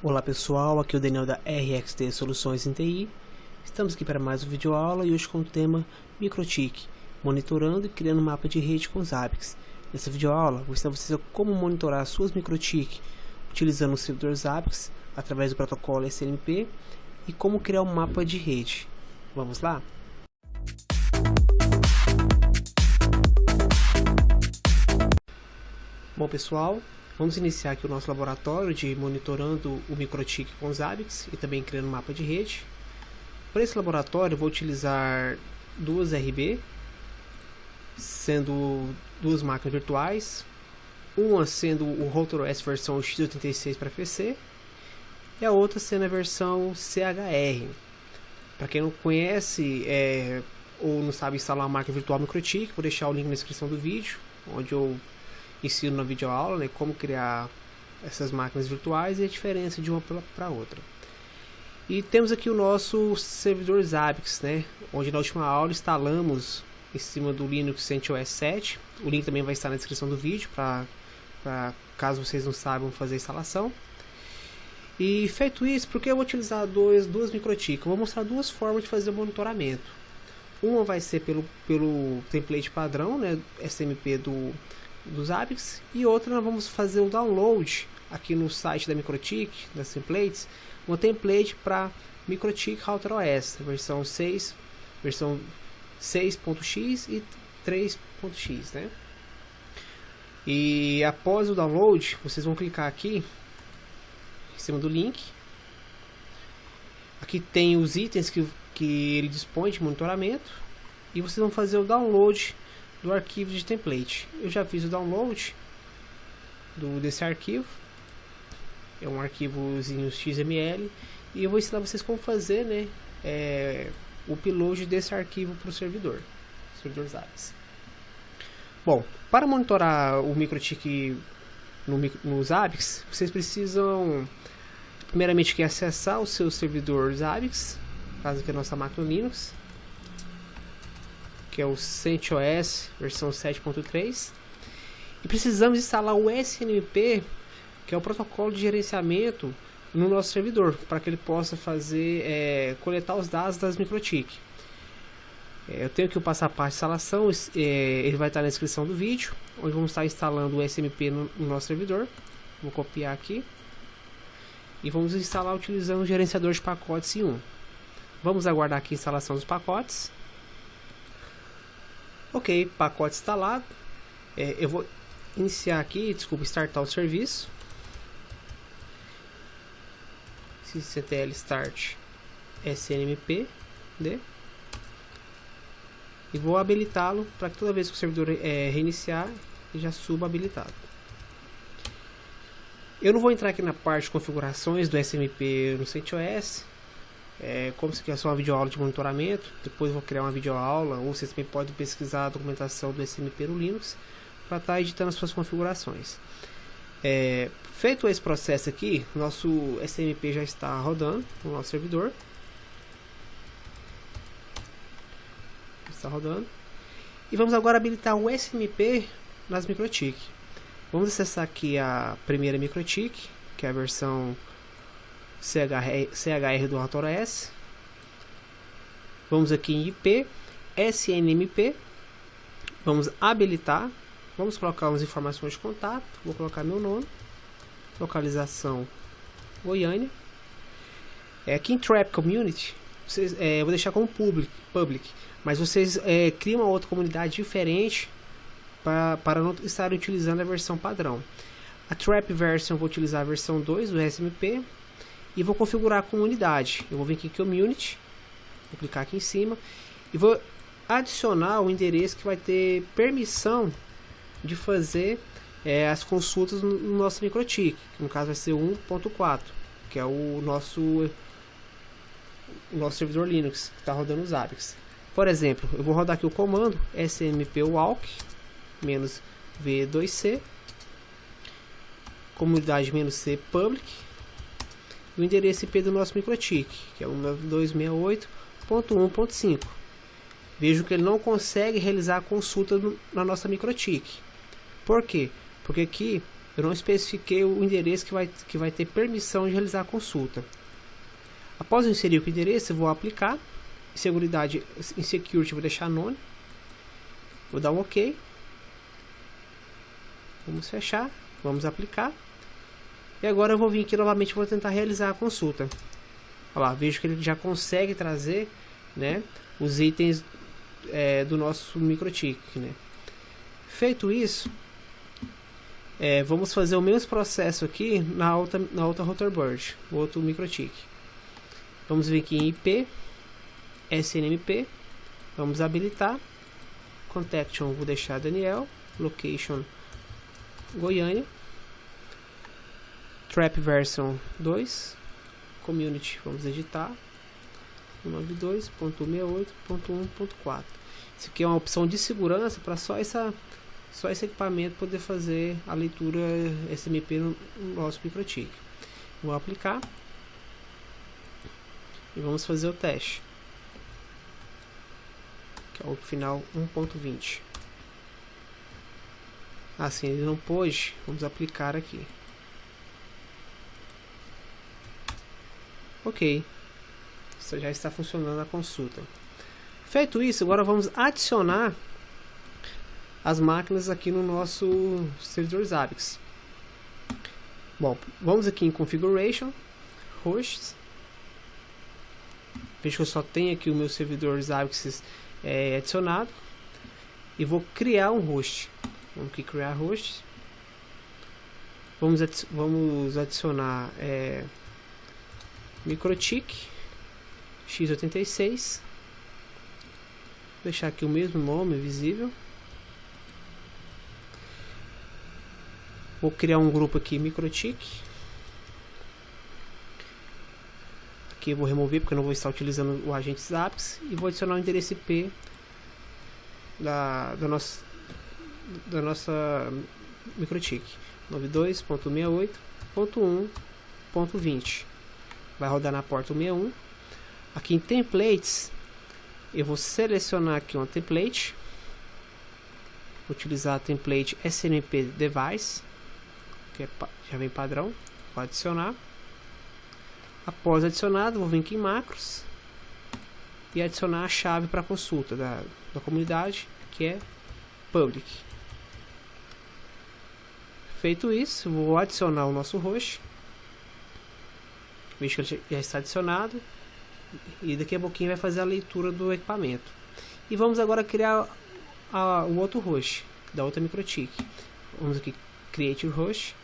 Olá pessoal, aqui é o Daniel da RXT Soluções em TI. Estamos aqui para mais uma videoaula e hoje com o tema MikroTik, monitorando e criando mapa de rede com Zabbix. Nessa videoaula, vou ensinar vocês como monitorar suas MikroTik utilizando o servidor Zabbix através do protocolo SNMP e como criar um mapa de rede. Vamos lá? Bom pessoal, vamos iniciar aqui o nosso laboratório de monitorando o MikroTik com Zabbix e também criando um mapa de rede. Para esse laboratório eu vou utilizar duas RB, sendo duas máquinas virtuais, uma sendo o Router OS versão x86 para PC e a outra sendo a versão CHR. Para quem não conhece ou não sabe instalar uma máquina virtual MikroTik, vou deixar o link na descrição do vídeo, onde eu ensino na videoaula, né, como criar essas máquinas virtuais e a diferença de uma para outra. E temos aqui o nosso servidor Zabbix, né, onde na última aula instalamos em cima do Linux CentOS 7. O link também vai estar na descrição do vídeo, para caso vocês não saibam fazer a instalação. E feito isso, porque eu vou utilizar duas MikroTik? Eu vou mostrar duas formas de fazer o monitoramento. Uma vai ser pelo template padrão, né, SNMP do Zabbix, e outra nós vamos fazer o download aqui no site da MikroTik, das templates, uma template para MikroTik Router OS, versão 6, versão 6.x e 3.x, né? E após o download, vocês vão clicar aqui em cima do link. Aqui tem os itens que ele dispõe de monitoramento e vocês vão fazer o download do arquivo de template. Eu já fiz o download desse arquivo. É um arquivozinho XML e eu vou ensinar vocês como fazer, né, o upload desse arquivo para o servidor Zabbix. Bom, para monitorar o MikroTik no Zabbix, vocês precisam primeiramente que acessar o seu servidor Zabbix, caso aqui é a nossa máquina Linux, que é o CentOS versão 7.3, e precisamos instalar o SNMP, que é o protocolo de gerenciamento no nosso servidor, para que ele possa fazer coletar os dados das MikroTik. Eu tenho aqui o passo a passo de instalação, ele vai estar na descrição do vídeo, onde vamos estar instalando o SNMP no nosso servidor. Vou copiar aqui e vamos instalar utilizando o gerenciador de pacotes em 1. Vamos aguardar aqui a instalação dos pacotes. Ok, pacote instalado. Eu vou iniciar aqui, startar o serviço. sysctl start snmp e vou habilitá-lo para que toda vez que o servidor reiniciar, ele já suba habilitado. Eu não vou entrar aqui na parte de configurações do SNMP no CentOS. Como isso aqui é só uma videoaula de monitoramento, depois vou criar uma videoaula, ou vocês também podem pesquisar a documentação do SNMP no Linux para estar editando as suas configurações. Feito esse processo aqui, nosso SNMP já está rodando no nosso servidor. Está rodando. E vamos agora habilitar o SNMP nas MikroTik. Vamos acessar aqui a primeira MikroTik, que é a versão CHR do Router OS. Vamos aqui em IP, SNMP. Vamos habilitar. Vamos colocar umas informações de contato. Vou colocar meu nome, localização Goiânia. Aqui em Trap Community, eu vou deixar como public, mas vocês criam uma outra comunidade diferente para não estarem utilizando a versão padrão. A Trap Version eu vou utilizar a versão 2 do SNMP e vou configurar a comunidade. Eu vou vir aqui em Community, vou clicar aqui em cima e vou adicionar o endereço que vai ter permissão de fazer as consultas no nosso MikroTik, que no caso vai ser 1.4, que é o nosso servidor Linux que está rodando os Zabbix. Por exemplo, eu vou rodar aqui o comando smp walk -v2c comunidade -c public e o endereço IP do nosso MikroTik, que é o 9268.1.5. Vejo que ele não consegue realizar a consulta na nossa MikroTik. Por quê? Porque aqui eu não especifiquei o endereço que vai ter permissão de realizar a consulta. Após eu inserir o endereço, eu vou aplicar. Em seguridade, em security, eu vou deixar none. Vou dar um OK. Vamos fechar. Vamos aplicar. E agora eu vou vir aqui novamente, vou tentar realizar a consulta. Olha lá, vejo que ele já consegue trazer, né, os itens do nosso microtik, né. Feito isso, vamos fazer o mesmo processo aqui na outra Rotorbird, o outro microtik. Vamos vir aqui em IP, SNMP, vamos habilitar. Contaction, vou deixar Daniel. Location, Goiânia. Trap version 2. Community, vamos editar. 192.168.1.4. Isso aqui é uma opção de segurança para só esse equipamento poder fazer a leitura SMP no nosso microtik. Vou aplicar e vamos fazer o teste, que é o final 1.20. Assim ele não pôde, vamos aplicar aqui. Ok, isso já está funcionando a consulta. Feito isso, agora vamos adicionar as máquinas aqui no nosso servidor Zabbix. Bom, vamos aqui em Configuration, Hosts. Veja que eu só tenho aqui o meu servidor Zabbix adicionado. E vou criar um host. Vamos aqui criar host. Vamos adicionar microtik x86. Deixar aqui o mesmo nome visível. Vou criar um grupo aqui microtik. Aqui eu vou remover porque eu não vou estar utilizando o agente Zabbix. E vou adicionar o endereço IP da nossa microtik 92.168.1.20. Vai rodar na porta 61. Aqui em templates eu vou selecionar aqui uma template. Vou utilizar a template SNMP device, que já vem padrão. Vou adicionar. Após adicionado, vou vir aqui em macros e adicionar a chave para consulta da comunidade, que é public. Feito isso, vou adicionar o nosso host. Vejo que ele já está adicionado. E daqui a pouquinho vai fazer a leitura do equipamento. E vamos agora criar o outro host da outra microtik. Vamos aqui create host.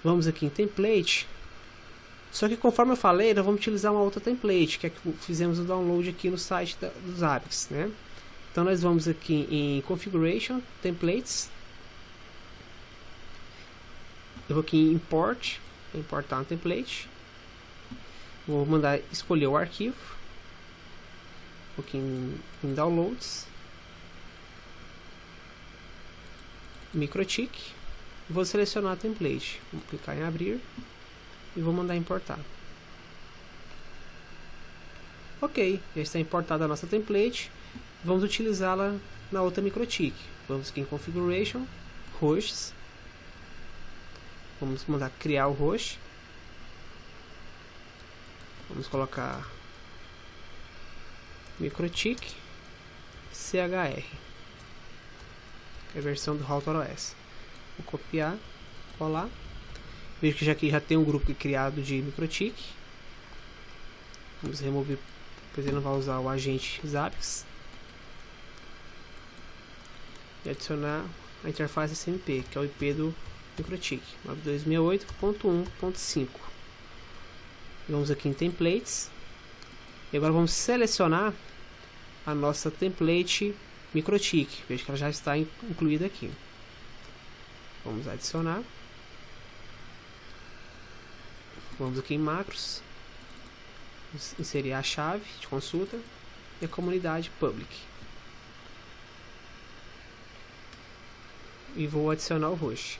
Vamos aqui em template. Só que conforme eu falei, nós vamos utilizar uma outra template, que é que fizemos o download aqui no site do Zabbix, né? Então nós vamos aqui em Configuration, Templates. Eu vou aqui em Import, vou importar uma template. Vou mandar escolher o arquivo. Vou aqui em Downloads. Microtik. Vou selecionar a template. Vou clicar em abrir. E vou mandar importar. Ok, já está importada a nossa template. Vamos utilizá-la na outra microtik. Vamos aqui em Configuration, Hosts. Vamos mandar criar o host. Vamos colocar microtik CHR, que é a versão do RouterOS. Vou copiar, colar. Vejo que aqui já tem um grupo criado de microtik. Vamos remover, pois ele não vai usar o agente Zabbix. E adicionar a interface SMP, que é o IP do microtik 9268.1.5. Vamos aqui em templates. E agora vamos selecionar a nossa template microtik. Veja que ela já está incluída aqui. Vamos adicionar. Vamos aqui em macros. Vamos inserir a chave de consulta e a comunidade public. E vou adicionar o host.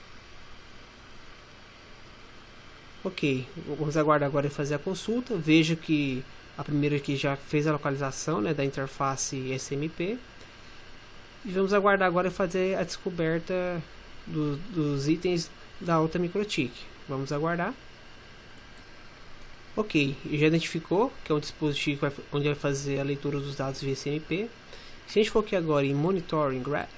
Ok, vamos aguardar agora fazer a consulta. Veja que a primeira aqui já fez a localização, né, da interface SMP. E vamos aguardar agora fazer a descoberta dos itens da outra MikroTik. Vamos aguardar. Ok, já identificou que é um dispositivo onde vai fazer a leitura dos dados via SMP. Se a gente for aqui agora em Monitoring Graphs,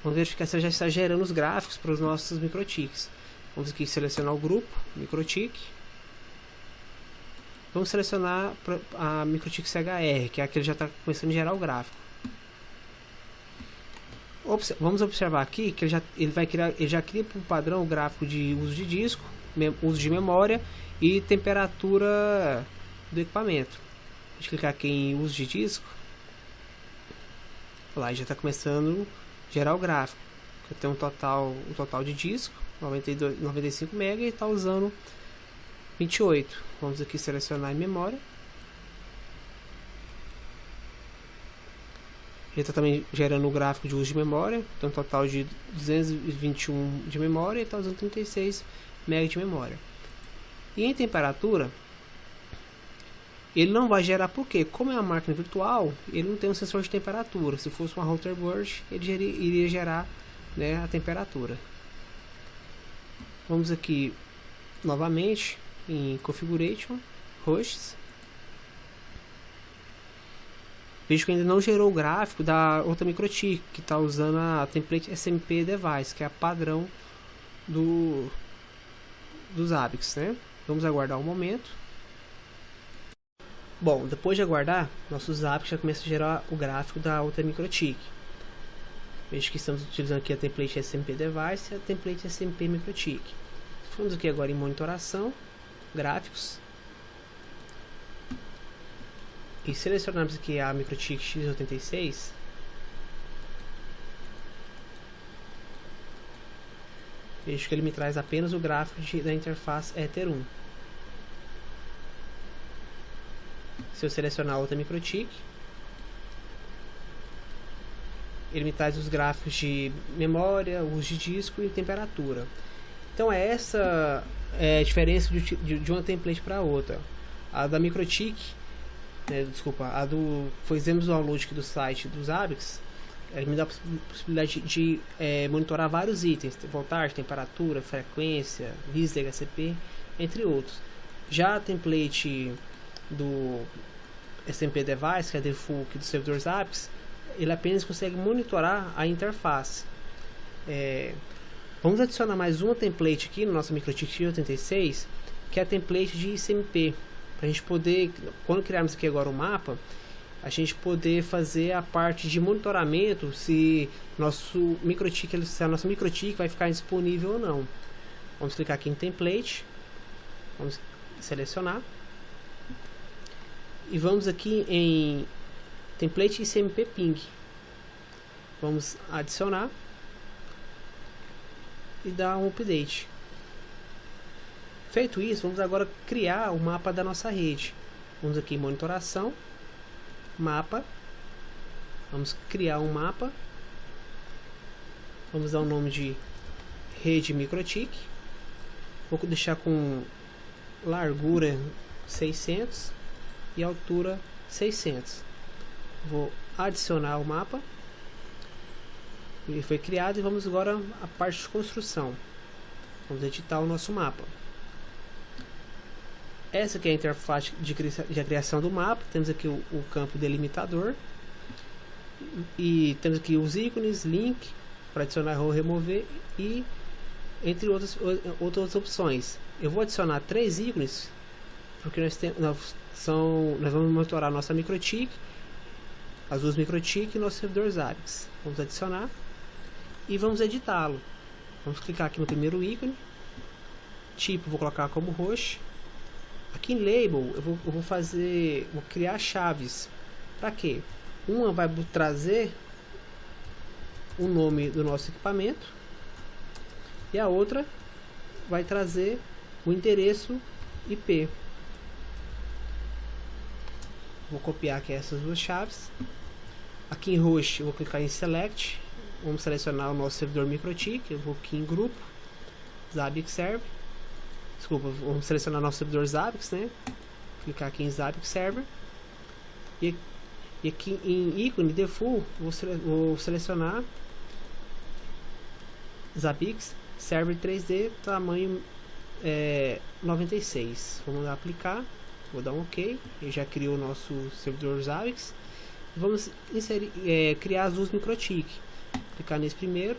vamos verificar se já está gerando os gráficos para os nossos MikroTiks. Vamos aqui selecionar o grupo MikroTik. Vamos selecionar a MikroTik CHR, que é a que ele já está começando a gerar o gráfico. Vamos observar aqui que ele já cria por padrão o gráfico de uso de disco, uso de memória e temperatura do equipamento. Deixa eu clicar aqui em uso de disco. Lá já está começando a gerar o gráfico. Eu tenho um total de disco 95 MB e está usando 28. Vamos aqui selecionar em memória. Ele está também gerando o gráfico de uso de memória. Tem um total de 221 de memória e está usando 36 MB de memória. E em temperatura, ele não vai gerar porque, como é uma máquina virtual, ele não tem um sensor de temperatura. Se fosse uma router burst, ele iria gerar, né, a temperatura. Vamos aqui novamente em Configuration, Hosts. Vejo que ainda não gerou o gráfico da outra MikroTik, que está usando a template SMP Device, que é a padrão dos ABICs, né? Vamos aguardar um momento. Bom, depois de aguardar, nossos ABICs já começam a gerar o gráfico da outra MikroTik. Vejo que estamos utilizando aqui a template SMP Device e a template SMP MikroTik. Vamos aqui agora em monitoração, gráficos. E selecionamos aqui a MikroTik X86. Vejo que ele me traz apenas o gráfico da interface Ether 1. Se eu selecionar outra MikroTik, ele me traz os gráficos de memória, uso de disco e temperatura. Então essa é a diferença de uma template para outra. A da MikroTik, fizemos o download aqui do site dos ABICs, ele me dá a possibilidade de monitorar vários itens, voltagem, temperatura, frequência, lista de HCP, entre outros. Já a template do SMP Device, que é a default dos servidores ABICs, ele apenas consegue monitorar a interface. Vamos adicionar mais uma template aqui no nosso MikroTik X86, que é a template de SMP. Para a gente poder, quando criarmos aqui agora o mapa, a gente poder fazer a parte de monitoramento se a nossa MikroTik vai ficar disponível ou não. Vamos clicar aqui em template, vamos selecionar e vamos aqui em template SMP ping. Vamos adicionar e dar um update. Feito isso, vamos agora criar o mapa da nossa rede. Vamos aqui em monitoração, mapa, vamos criar um mapa, vamos dar o nome de rede MikroTik, vou deixar com largura 600 e altura 600. Vou adicionar o mapa, ele foi criado e vamos agora à parte de construção. Vamos editar o nosso mapa. Essa aqui é a interface de criação do mapa. Temos aqui o campo delimitador e temos aqui os ícones, link para adicionar ou remover e entre outras opções. Eu vou adicionar 3 ícones porque nós vamos monitorar a nossa MikroTik, as duas MikroTik e nossos servidores ABICs. Vamos adicionar e vamos editá-lo. Vamos clicar aqui no primeiro ícone, tipo, vou colocar como host. Aqui em label eu vou criar chaves. Para quê? Uma vai trazer o nome do nosso equipamento e a outra vai trazer o endereço IP. Vou copiar aqui essas duas chaves. Aqui em host eu vou clicar em select. Vamos selecionar o nosso servidor MikroTik. Eu vou aqui em grupo, Zabbix Server. Desculpa, vamos selecionar nossos servidores ABICs, né? Clicar aqui em Zabbix Server. E E aqui em ícone default, vou selecionar Zabbix Server 3D tamanho 96. Vamos lá aplicar, vou dar um OK. Ele já criou o nosso servidor Zabbix. Vamos criar as duas MikroTik. Clicar nesse primeiro,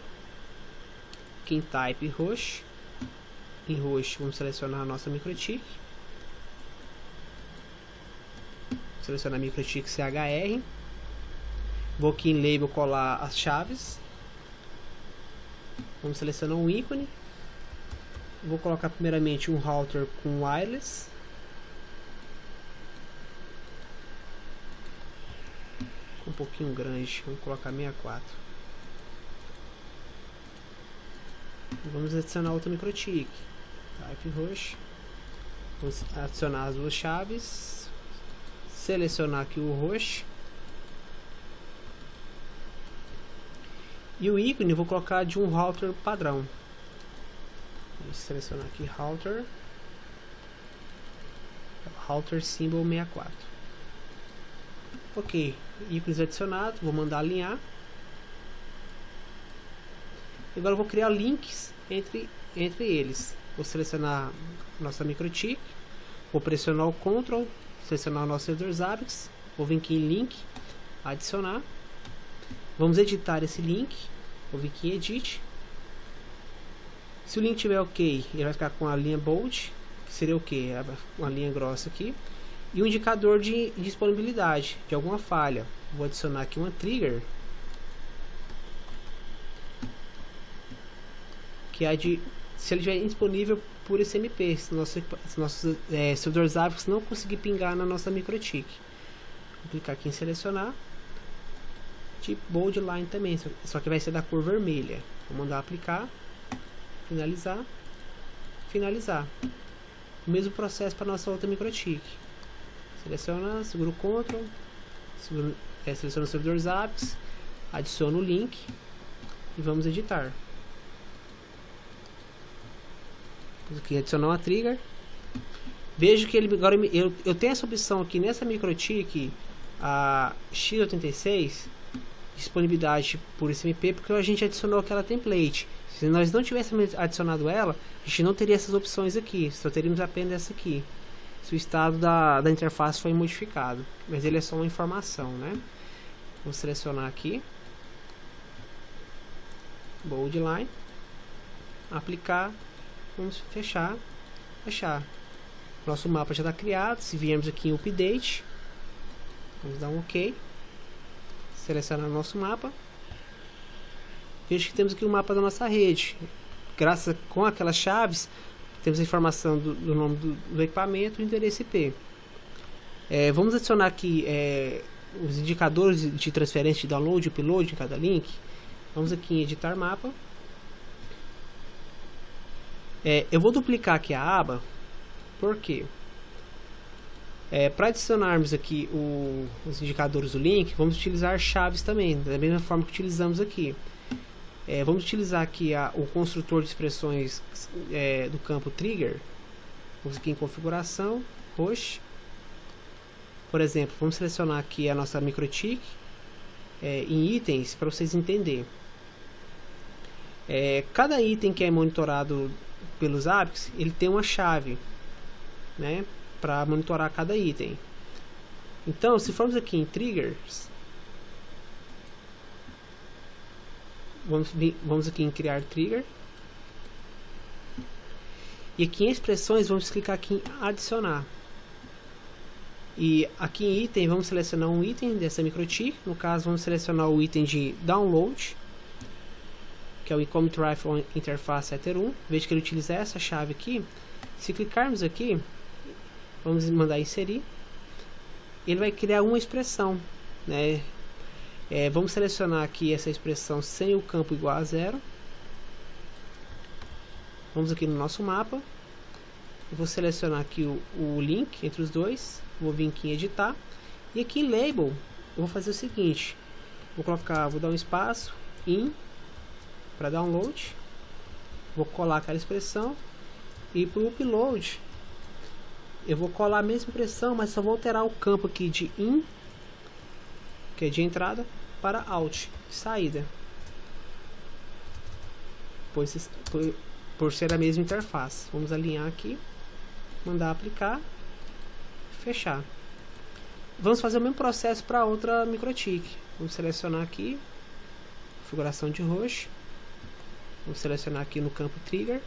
aqui em Type Host. Em Host vamos selecionar a nossa MikroTik. Selecionar a MikroTik CHR. Vou aqui em Label colar as chaves. Vamos selecionar um ícone. Vou colocar primeiramente um router com wireless. Um pouquinho grande, vamos colocar 64. Vamos adicionar outra MikroTik. Type Host. Vamos adicionar as duas chaves. Selecionar aqui o host. E o ícone eu vou colocar de um router padrão. Vou selecionar aqui router symbol 64. Ok, ícones adicionados, vou mandar alinhar. Agora eu vou criar links entre eles. Vou selecionar a nossa MikroTik, vou pressionar o Ctrl, selecionar o nosso servidor Zabbix, vou vir aqui em link, adicionar. Vamos editar esse link, vou vir aqui em edit. Se o link estiver ok, ele vai ficar com a linha bold, que seria o que? Uma linha grossa aqui. E um indicador de disponibilidade de alguma falha. Vou adicionar aqui uma trigger, que é de se ele estiver indisponível por SMP, se nosso servidor Zabbix não conseguir pingar na nossa MikroTik. Vou clicar aqui em selecionar, tipo bold line também, só que vai ser da cor vermelha. Vou mandar aplicar, finalizar, finalizar. O mesmo processo para nossa outra MikroTik. Seleciona, segura o Ctrl, seleciona o servidor Zabbix, adiciona o link e vamos editar. Vamos aqui adicionar uma trigger. Vejo que ele agora eu tenho essa opção aqui nessa MikroTik, a x86, disponibilidade por SMP, porque a gente adicionou aquela template. Se nós não tivéssemos adicionado ela, a gente não teria essas opções aqui, só teríamos apenas essa aqui, se o estado da interface foi modificado, mas ele é só uma informação, né? Vou selecionar aqui, bold line, aplicar, vamos fechar. Nosso mapa já está criado. Se viermos aqui em update, vamos dar um OK, selecionar o nosso mapa. Veja que temos aqui o mapa da nossa rede. Graças com aquelas chaves, temos a informação do nome do equipamento e o endereço IP. Vamos adicionar aqui os indicadores de transferência de download e upload em cada link. Vamos aqui em editar mapa. Eu vou duplicar aqui a aba, porque para adicionarmos aqui os indicadores do link, vamos utilizar chaves também, da mesma forma que utilizamos aqui. Vamos utilizar aqui o construtor de expressões do campo trigger. Vamos aqui em configuração, host. Por exemplo, vamos selecionar aqui a nossa MikroTik em itens, para vocês entenderem. Cada item que é monitorado pelos Zabbix, ele tem uma chave, né, para monitorar cada item. Então, se formos aqui em triggers, vamos aqui em criar trigger, e aqui em expressões vamos clicar aqui em adicionar, e aqui em item vamos selecionar um item dessa MikroTik. No caso, vamos selecionar o item de download, que é o Commit Rifle Interface Ether 1. Veja que ele utiliza essa chave aqui. Se clicarmos aqui, vamos mandar inserir, ele vai criar uma expressão, né? Vamos selecionar aqui essa expressão sem o campo igual a 0. Vamos aqui no nosso mapa. Eu vou selecionar aqui o link entre os dois. Vou vir aqui em editar. E aqui em label, eu vou fazer o seguinte. Vou dar um espaço in para download. Vou colar aquela expressão. E para o upload, eu vou colar a mesma expressão, mas só vou alterar o campo aqui de in que é de entrada, para Alt, saída, por ser a mesma interface. Vamos alinhar aqui, mandar aplicar, fechar. Vamos fazer o mesmo processo para outra MikroTik. Vamos selecionar aqui, configuração de host, vamos selecionar aqui no campo Trigger,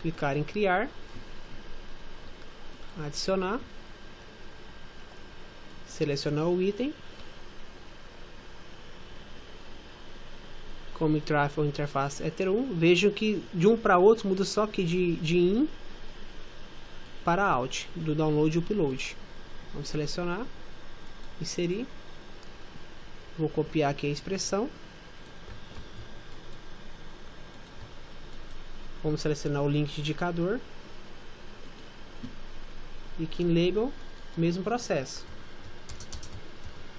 clicar em criar, adicionar, selecionar o item, como Traffic ou interface Ether 1, vejam que de um para outro muda só que de in para out, do download e upload. Vamos selecionar, inserir, vou copiar aqui a expressão, vamos selecionar o link de indicador, e aqui em label, mesmo processo,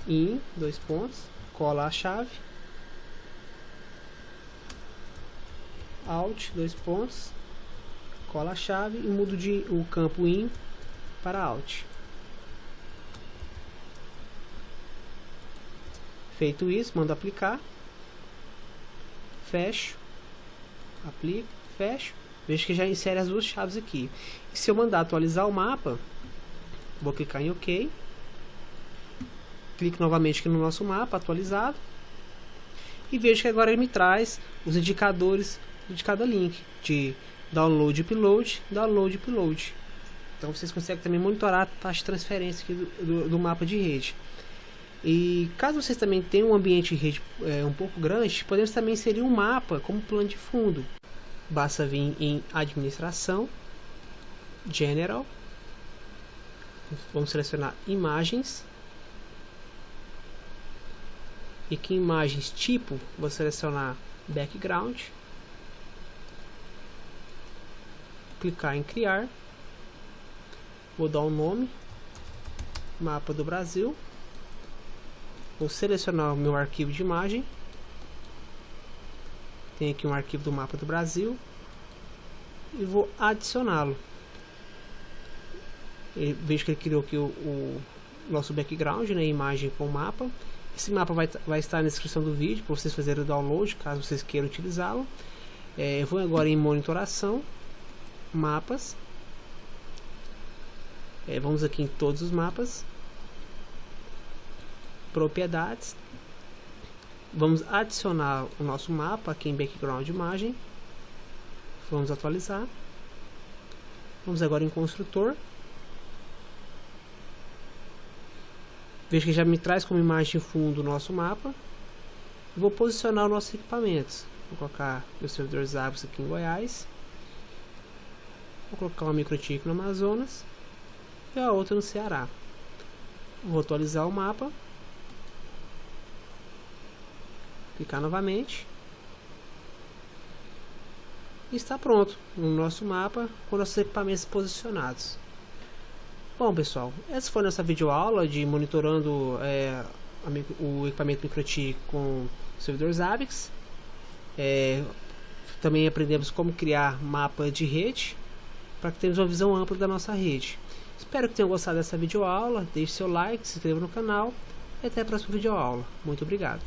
in, dois pontos, cola a chave, out, dois pontos, cola a chave e mudo o campo in para out. Feito isso, mando aplicar, fecho, aplico, fecho, vejo que já insere as duas chaves aqui. E se eu mandar atualizar o mapa, vou clicar em OK, clico novamente aqui no nosso mapa atualizado e vejo que agora ele me traz os indicadores de cada link, de download, upload, download, upload. Então vocês conseguem também monitorar a taxa de transferência aqui do mapa de rede. E caso vocês também tenham um ambiente de rede um pouco grande, podemos também inserir um mapa como plano de fundo. Basta vir em administração, general, vamos selecionar imagens, e aqui em imagens tipo, vou selecionar background, clicar em criar, vou dar um nome, mapa do Brasil, vou selecionar o meu arquivo de imagem, tem aqui um arquivo do mapa do Brasil, e vou adicioná-lo. Vejo que ele criou aqui o nosso background, né, imagem com o mapa. Esse mapa vai estar na descrição do vídeo para vocês fazerem o download, caso vocês queiram utilizá-lo. Eu vou agora em monitoração, mapas, vamos aqui em todos os mapas, propriedades, vamos adicionar o nosso mapa aqui em background imagem, vamos atualizar, vamos agora em construtor, veja que já me traz como imagem de fundo o nosso mapa, e vou posicionar os nossos equipamentos, vou colocar meus servidores Zabbix aqui em Goiás, vou colocar uma MikroTik no Amazonas e a outra no Ceará. Vou atualizar o mapa, clicar novamente e está pronto o nosso mapa com nossos equipamentos posicionados. Bom pessoal, essa foi a nossa videoaula de monitorando o equipamento MikroTik com servidor Zabbix. Também aprendemos como criar mapa de rede para que tenhamos uma visão ampla da nossa rede. Espero que tenham gostado dessa videoaula, deixe seu like, se inscreva no canal e até a próxima videoaula. Muito obrigado.